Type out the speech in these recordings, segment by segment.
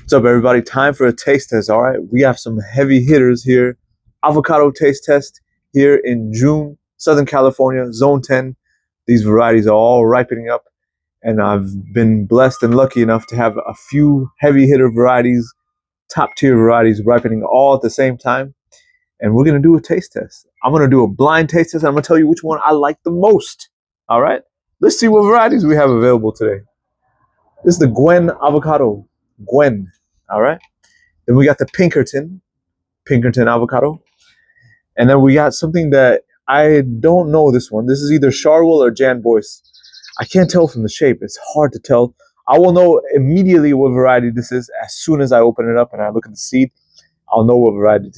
What's up, everybody? Time for a taste test. All right, we have some heavy hitters here. Avocado taste test here in June, Southern California, Zone 10. These varieties are all ripening up, and I've been blessed and lucky enough to have a few heavy hitter varieties, top tier varieties ripening all at the same time. And we're gonna do a taste test. I'm gonna do a blind taste test. And I'm gonna tell you which one I like the most. All right, let's see what varieties we have available today. This is the Gwen avocado. Gwen. All right. Then we got the Pinkerton avocado. And then we got something that I don't know this one. This is either Charwell or Jan Boyce. I can't tell from the shape. It's hard to tell. I will know immediately what variety this is as soon as I open it up and I look at the seed. I'll know what variety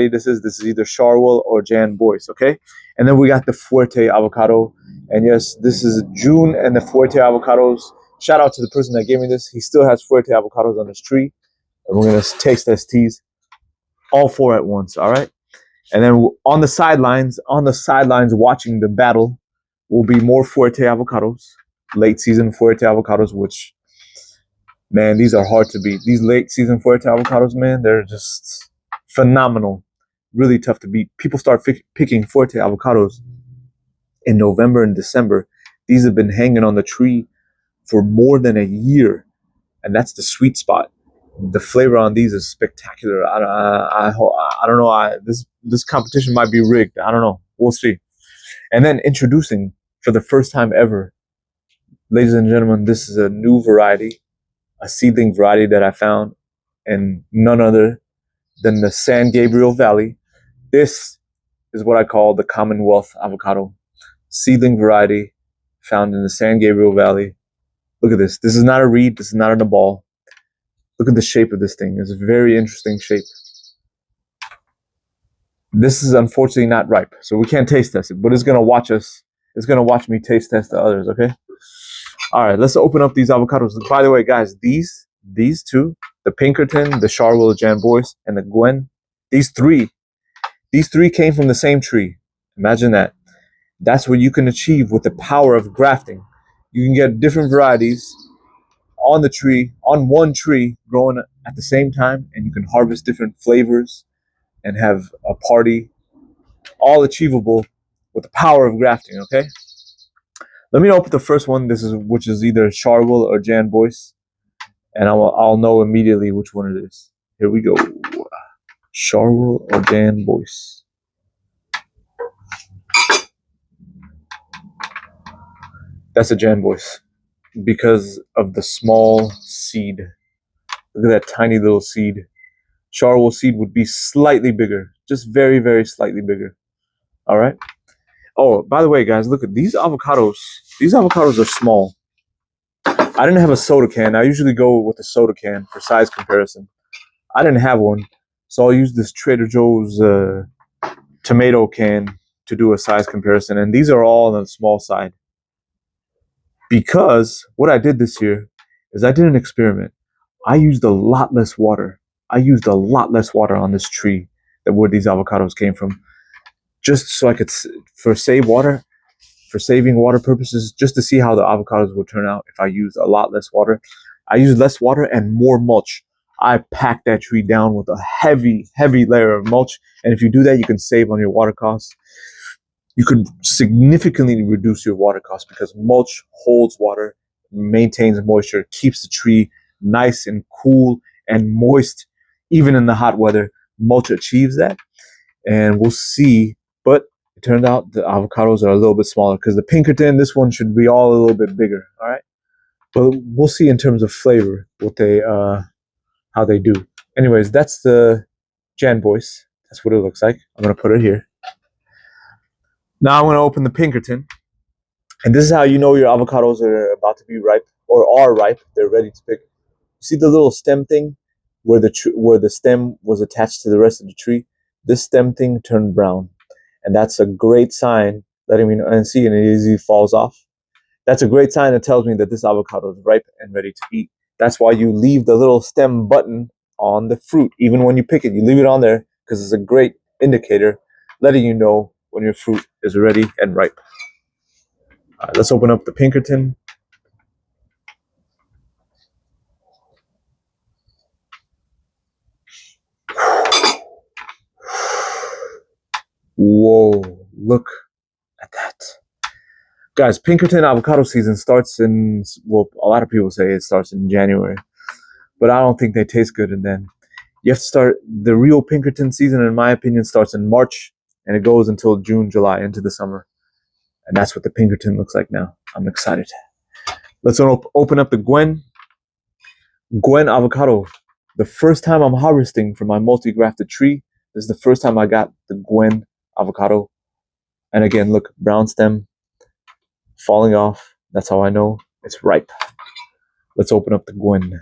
this is. This is either Charwell or Jan Boyce, okay? And then we got the Fuerte avocado. And yes, this is June and the Fuerte avocados. Shout out to the person that gave me this. He still has Fuerte avocados on his tree. And we're going to taste test these all four at once, all right? And then on the sidelines watching the battle will be more Fuerte avocados, late season Fuerte avocados, which, man, these are hard to beat. These late season Fuerte avocados, man, they're just phenomenal. Really tough to beat. People start picking Fuerte avocados in November and December. These have been hanging on the tree for more than a year, and that's the sweet spot. The flavor on these is spectacular. I don't know. This competition might be rigged. I don't know. We'll see. And then introducing for the first time ever, ladies and gentlemen, this is a new variety, a seedling variety that I found in none other than the San Gabriel Valley. This is what I call the Commonwealth avocado, seedling variety found in the San Gabriel Valley. Look at this. This is not a reed. This is not a ball. Look at the shape of this thing. It's a very interesting shape. This is unfortunately not ripe, so we can't taste test it, but it's going to watch us. It's going to watch me taste test the others, okay? All right, let's open up these avocados. By the way, guys, these two, the Pinkerton, the Charwell, Jan Boyce, and the Gwen, these three came from the same tree. Imagine that. That's what you can achieve with the power of grafting. You can get different varieties on the tree, on one tree, growing at the same time, and you can harvest different flavors and have a party, all achievable with the power of grafting, okay? Let me open the first one, which is either Charwell or Jan Boyce, and I'll know immediately which one it is. Here we go. Charwell or Jan Boyce. That's a Jan Boyce because of the small seed. Look at that tiny little seed. Charwell seed would be slightly bigger, just very, very slightly bigger. All right. Oh, by the way, guys, look at these avocados. These avocados are small. I didn't have a soda can. I usually go with a soda can for size comparison. I didn't have one, so I'll use this Trader Joe's tomato can to do a size comparison. And these are all on the small side. Because what I did this year is I did an experiment. I used a lot less water. I used a lot less water on this tree than where these avocados came from. Just so I could, for saving water purposes, just to see how the avocados would turn out if I used a lot less water. I used less water and more mulch. I packed that tree down with a heavy, heavy layer of mulch. And if you do that, you can save on your water costs. You could significantly reduce your water costs because mulch holds water, maintains moisture, keeps the tree nice and cool and moist. Even in the hot weather, mulch achieves that. And we'll see. But it turned out the avocados are a little bit smaller because the Pinkerton, this one should be all a little bit bigger. All right. But we'll see in terms of flavor what they how they do. Anyways, that's the Jan Boyce. That's what it looks like. I'm gonna put it here. Now I'm going to open the Pinkerton, and this is how you know your avocados are about to be ripe or are ripe. They're ready to pick. See the little stem thing where the stem was attached to the rest of the tree? This stem thing turned brown, and that's a great sign letting me know. And see, and it easily falls off. That's a great sign that tells me that this avocado is ripe and ready to eat. That's why you leave the little stem button on the fruit. Even when you pick it, you leave it on there because it's a great indicator letting you know when your fruit is ready and ripe. All right, let's open up the Pinkerton. Whoa, look at that. Guys, Pinkerton avocado season starts in, well, a lot of people say it starts in January, but I don't think they taste good. And then you have to start, the real Pinkerton season, in my opinion, starts in March and it goes until June, July, into the summer. And that's what the Pinkerton looks like now. I'm excited. Let's open up the Gwen avocado. The first time I'm harvesting from my multi-grafted tree, this is the first time I got the Gwen avocado. And again, look, brown stem falling off. That's how I know it's ripe. Let's open up the Gwen.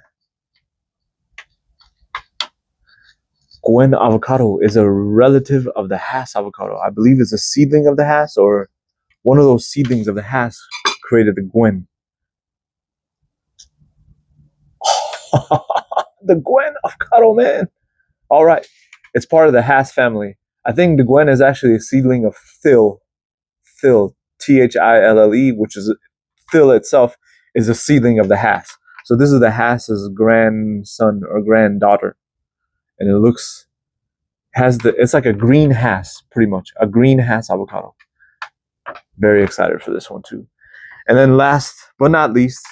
Gwen avocado is a relative of the Hass avocado. I believe it's a seedling of the Hass, or one of those seedlings of the Hass created the Gwen. The Gwen avocado, man. All right. It's part of the Hass family. I think the Gwen is actually a seedling of Thill, Thille, which is Thill itself is a seedling of the Hass. So this is the Hass's grandson or granddaughter. And it it's like a green Hass, pretty much. A green Hass avocado. Very excited for this one too. And then last but not least,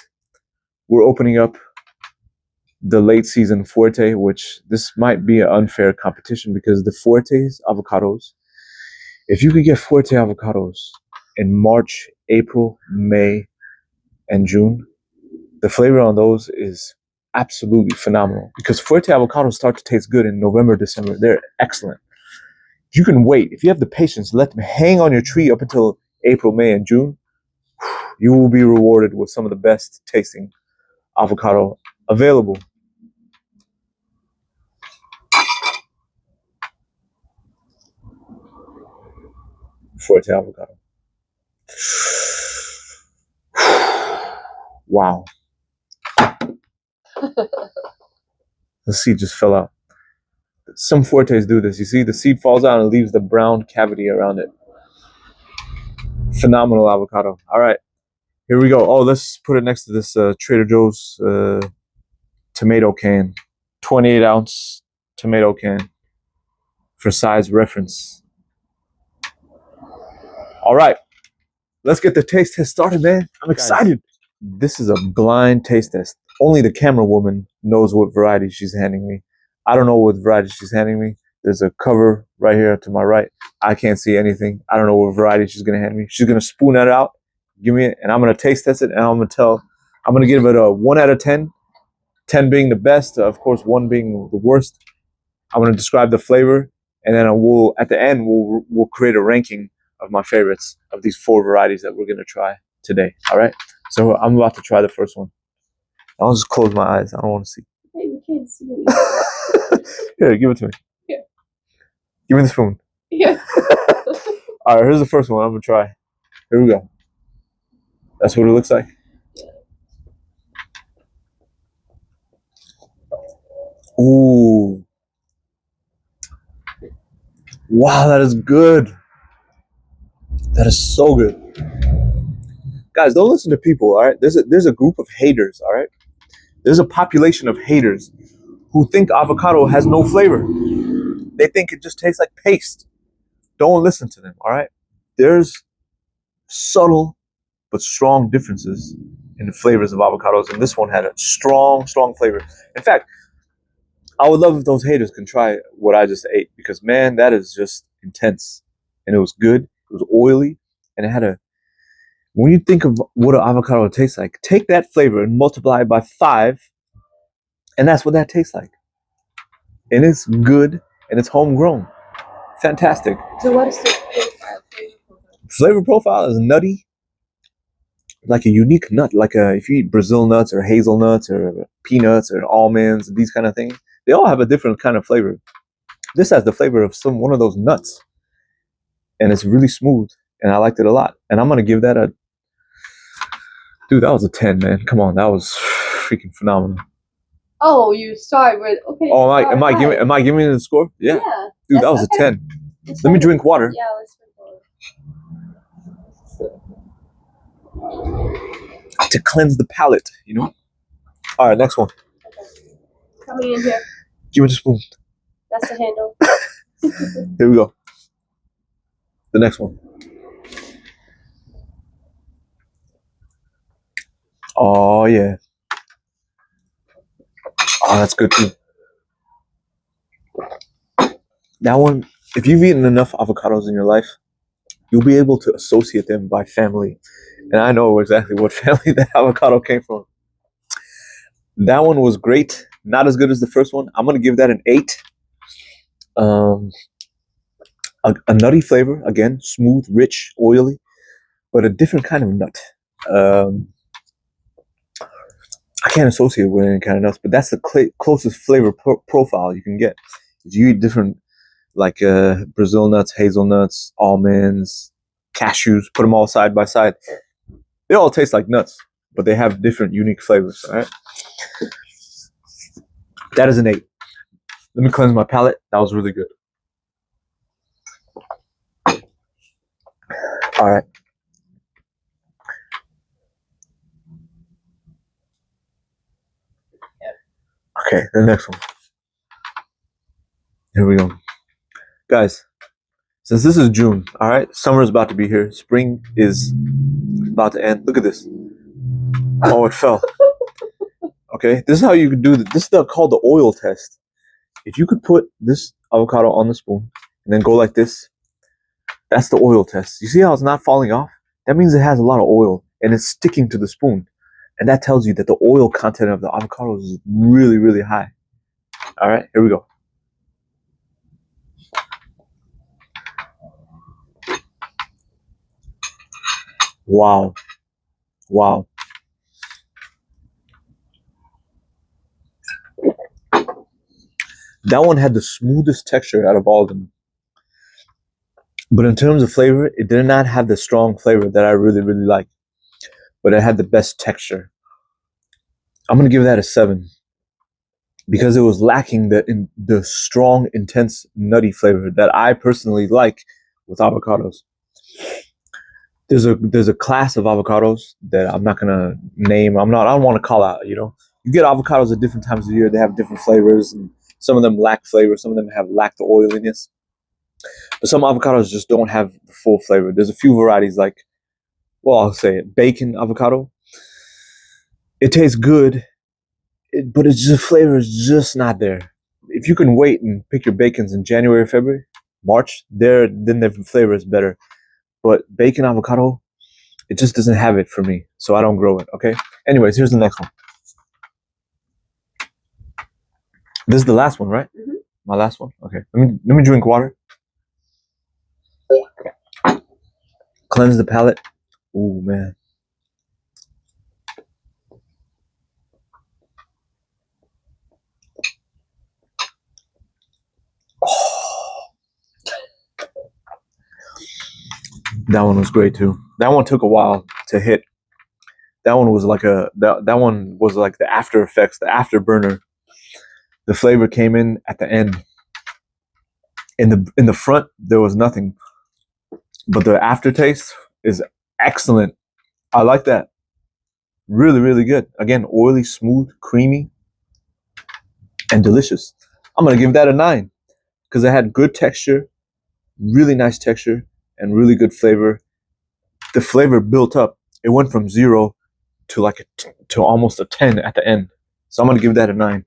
we're opening up the late season Fuerte, which this might be an unfair competition because the Fuerte's avocados, if you could get Fuerte avocados in March, April, May, and June, the flavor on those is absolutely phenomenal because Fuerte avocados start to taste good in November, December. They're excellent. You can wait. If you have the patience, let them hang on your tree up until April, May, and June. You will be rewarded with some of the best tasting avocado available. Fuerte avocado. Wow. The seed just fell out. Some Fuertes do this. You see, the seed falls out and leaves the brown cavity around it. Phenomenal avocado. All right, here we go. Oh, let's put it next to this Trader Joe's tomato can. 28-ounce tomato can for size reference. All right, let's get the taste test started, man. I'm excited. This is a blind taste test. Only the camera woman knows what variety she's handing me. I don't know what variety she's handing me. There's a cover right here to my right. I can't see anything. I don't know what variety she's going to hand me. She's going to spoon that out, give me it, and I'm going to taste test it, and I'm going to give it a 1 out of 10. 10 being the best, of course, 1 being the worst. I'm going to describe the flavor, and then at the end, we'll create a ranking of my favorites of these 4 varieties that we're going to try today. All right? So I'm about to try the first one. I'll just close my eyes. I don't want to see. Hey, you can't see it. Here, give it to me. Here. Give me the spoon. Yeah. All right, here's the first one I'm going to try. Here we go. That's what it looks like. Ooh. Wow, that is good. That is so good. Guys, don't listen to people, all right? There's a group of haters, all right? There's a population of haters who think avocado has no flavor. They think it just tastes like paste. Don't listen to them, all right? There's subtle but strong differences in the flavors of avocados, and this one had a strong flavor. In fact, I would love if those haters can try what I just ate because, man, that is just intense. And it was good. It was oily, and it had when you think of what an avocado tastes like, take that flavor and multiply it by 5, and that's what that tastes like. And it's good, and it's homegrown. Fantastic. So what is the flavor profile? Is nutty, like a unique nut. Like if you eat Brazil nuts or hazelnuts or peanuts or almonds, these kind of things, they all have a different kind of flavor. This has the flavor of one of those nuts, and it's really smooth, and I liked it a lot. And I'm gonna give that a. Dude, that was a 10, man. Come on, that was freaking phenomenal. Oh, you start with okay. Oh, am I giving it a score? Yeah. Dude, that was a 10. Let me drink water. Yeah, let's drink water. To cleanse the palate, you know. All right, next one. Okay. Coming in here. Give me the spoon. That's the handle. Here we go. The next one. Oh yeah. Oh, that's good too. That one, if you've eaten enough avocados in your life, you'll be able to associate them by family. And I know exactly what family that avocado came from. That one was great. Not as good as the first one. I'm going to give that an 8. A nutty flavor. Again, smooth, rich, oily, but a different kind of nut. I can't associate it with any kind of nuts, but that's the closest flavor profile you can get. You eat different, like Brazil nuts, hazelnuts, almonds, cashews, put them all side by side. They all taste like nuts, but they have different unique flavors, all right? That is an 8. Let me cleanse my palate. That was really good. All right. Okay, the next one. Here we go. Guys, since this is June, all right, summer is about to be here. Spring is about to end. Look at this. Oh, it fell. Okay, this is how you could do this. This is called the oil test. If you could put this avocado on the spoon and then go like this, that's the oil test. You see how it's not falling off? That means it has a lot of oil and it's sticking to the spoon. And that tells you that the oil content of the avocados is really, really high. All right, here we go. Wow. Wow. That one had the smoothest texture out of all of them. But in terms of flavor, it did not have the strong flavor that I really, really like. But it had the best texture. I'm going to give that a 7. Because it was lacking the strong, intense, nutty flavor that I personally like with avocados. There's a class of avocados that I'm not gonna name. I don't want to call out. You get avocados at different times of the year. They have different flavors, and some of them lack flavor. Some of them lack the oiliness. But some avocados just don't have the full flavor. There's a few varieties like, well, I'll say it, bacon avocado. It tastes good, but it's just flavor is just not there. If you can wait and pick your bacons in January, February, March, then the flavor is better. But bacon avocado, it just doesn't have it for me, so I don't grow it. Okay. Anyways, here's the next one. This is the last one, right? Mm-hmm. My last one. Okay. Let me drink water. Cleanse the palate. Ooh, man. Oh. That one was great too. That one took a while to hit. That one was like that one was like the after effects, the afterburner. The flavor came in at the end. In the front, there was nothing, but the aftertaste is excellent. I like that. Really, really good. Again, oily, smooth, creamy, and delicious. I'm gonna give that a 9 because it had good texture, really nice texture, and really good flavor. The flavor built up. It went from 0 to to almost a 10 at the end. So I'm gonna give that a 9.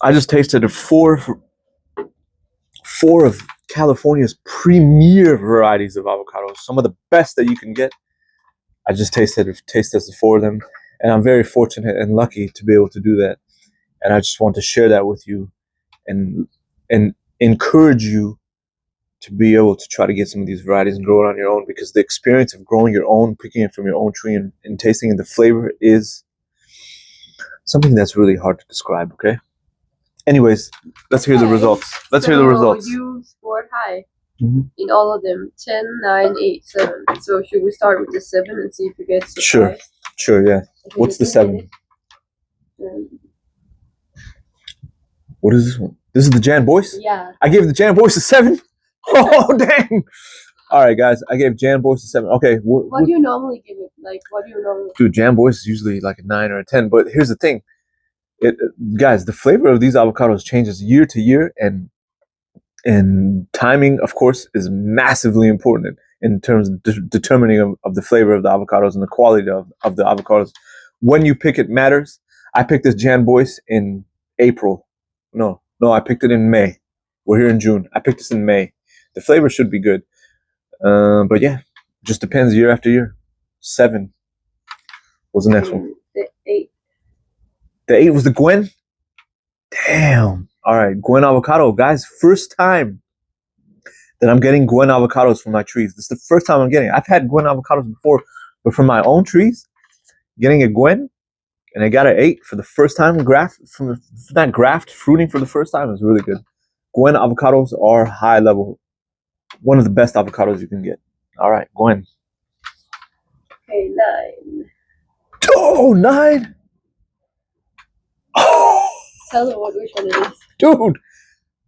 I just tasted four of California's premier varieties of avocados, some of the best that you can get. I just tasted the 4 of them, and I'm very fortunate and lucky to be able to do that. And I just want to share that with you, and encourage you to be able to try to get some of these varieties and grow it on your own, because the experience of growing your own, picking it from your own tree, and tasting the flavor is something that's really hard to describe. Okay. Anyways, let's hear the results. Let's hear the results. You scored high in all of them. 10, 9, 8, 7. So should we start with the 7 and see if you get surprised? Sure, yeah. What's the 7? What is this one? This is the Jan Boyce? Yeah. I gave the Jan Boyce a 7? Oh, dang. All right, guys. I gave Jan Boyce a 7. Okay. What do you normally give it? Like, what do you normally... Dude, Jan Boyce is usually like a 9 or a 10. But here's the thing. Guys, the flavor of these avocados changes year to year, and And timing, of course, is massively important in terms of determining of the flavor of the avocados and the quality of the avocados. When you pick it matters. I picked this Jan Boyce in April. No, I picked it in May. We're here in June. I picked this in May. The flavor should be good. But yeah, just depends year after year. 7 was the next one. The 8. The 8 was the Gwen? Damn. All right, Gwen avocado. Guys, first time that I'm getting Gwen avocados from my trees. This is the first time I'm getting it. I've had Gwen avocados before, but from my own trees, getting a Gwen, and I got an 8 for the first time. From that graft fruiting for the first time is really good. Gwen avocados are high level. One of the best avocados you can get. All right, Gwen. Okay, 9. Oh, 9. Oh, tell them which one it is. Dude,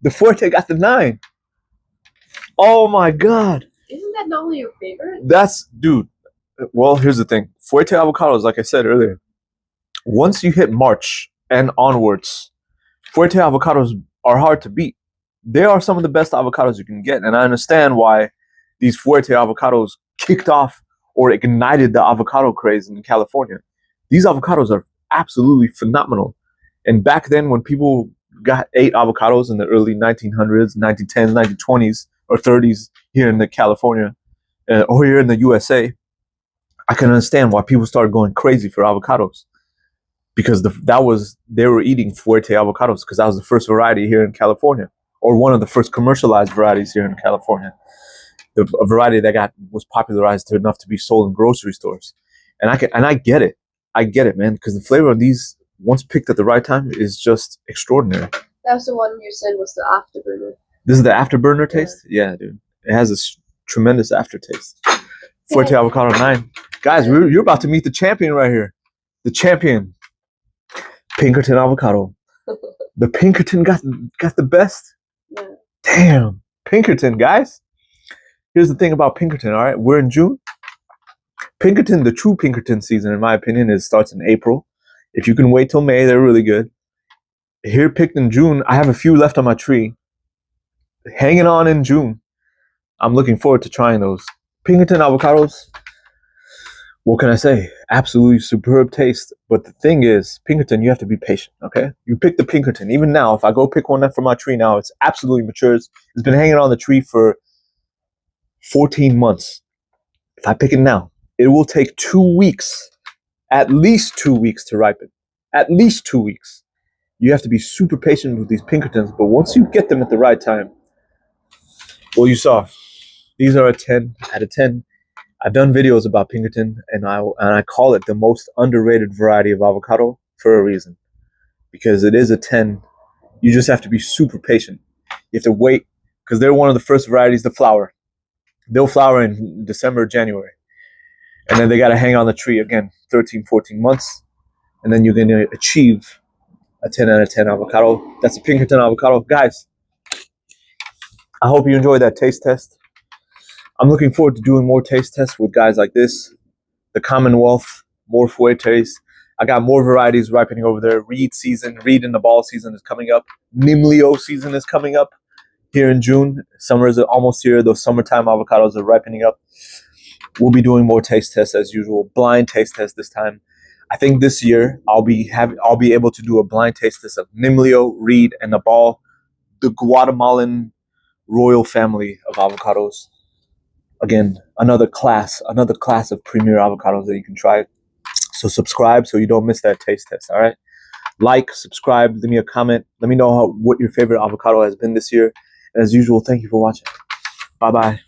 the Fuerte got the 9. Oh my God. Isn't that normally your favorite? Dude. Well, here's the thing. Fuerte avocados, like I said earlier, once you hit March and onwards, Fuerte avocados are hard to beat. They are some of the best avocados you can get, and I understand why these Fuerte avocados kicked off or ignited the avocado craze in California. These avocados are absolutely phenomenal. And back then, when people ate avocados in the early 1900s, 1910s, 1920s, or 30s here in California, or here in the USA, I can understand why people started going crazy for avocados. Because they were eating Fuerte avocados because that was the first variety here in California, or one of the first commercialized varieties here in California. A variety that was popularized enough to be sold in grocery stores. And I get it. I get it, man, because the flavor of these, once picked at the right time, is just extraordinary. That was the one you said was the afterburner. This is the afterburner taste? Yeah, dude. It has a tremendous aftertaste. Fuerte avocado 9. Guys, you're about to meet the champion right here. The champion. Pinkerton avocado. The Pinkerton got the best? Yeah. Damn. Pinkerton, guys. Here's the thing about Pinkerton, all right? We're in June. Pinkerton, the true Pinkerton season, in my opinion, starts in April. If you can wait till May, they're really good. Here picked in June, I have a few left on my tree. Hanging on in June. I'm looking forward to trying those. Pinkerton avocados, what can I say? Absolutely superb taste. But the thing is, Pinkerton, you have to be patient, okay? You pick the Pinkerton. Even now, if I go pick one up from my tree now, it's absolutely mature. It's been hanging on the tree for 14 months. If I pick it now, it will take 2 weeks, at least 2 weeks to ripen. At least 2 weeks. You have to be super patient with these Pinkertons, but once you get them at the right time, well, you saw. These are a 10 out of 10. I've done videos about Pinkerton, and I call it the most underrated variety of avocado for a reason. Because it is a 10. You just have to be super patient. You have to wait, because they're one of the first varieties to flower. They'll flower in December, January. And then they got to hang on the tree again, 13, 14 months. And then you're going to achieve a 10 out of 10 avocado. That's a Pinkerton avocado. Guys, I hope you enjoyed that taste test. I'm looking forward to doing more taste tests with guys like this. The Commonwealth, more Fuertes. I got more varieties ripening over there. Reed in the ball season is coming up. Nimlio season is coming up here in June. Summer is almost here. Those summertime avocados are ripening up. We'll be doing more taste tests as usual. Blind taste tests this time. I think this year I'll be able to do a blind taste test of Nimlio, Reed, and Nabal, the Guatemalan royal family of avocados. Again, another class of premier avocados that you can try. So subscribe so you don't miss that taste test, all right? Like, subscribe, leave me a comment. Let me know what your favorite avocado has been this year. And as usual, thank you for watching. Bye-bye.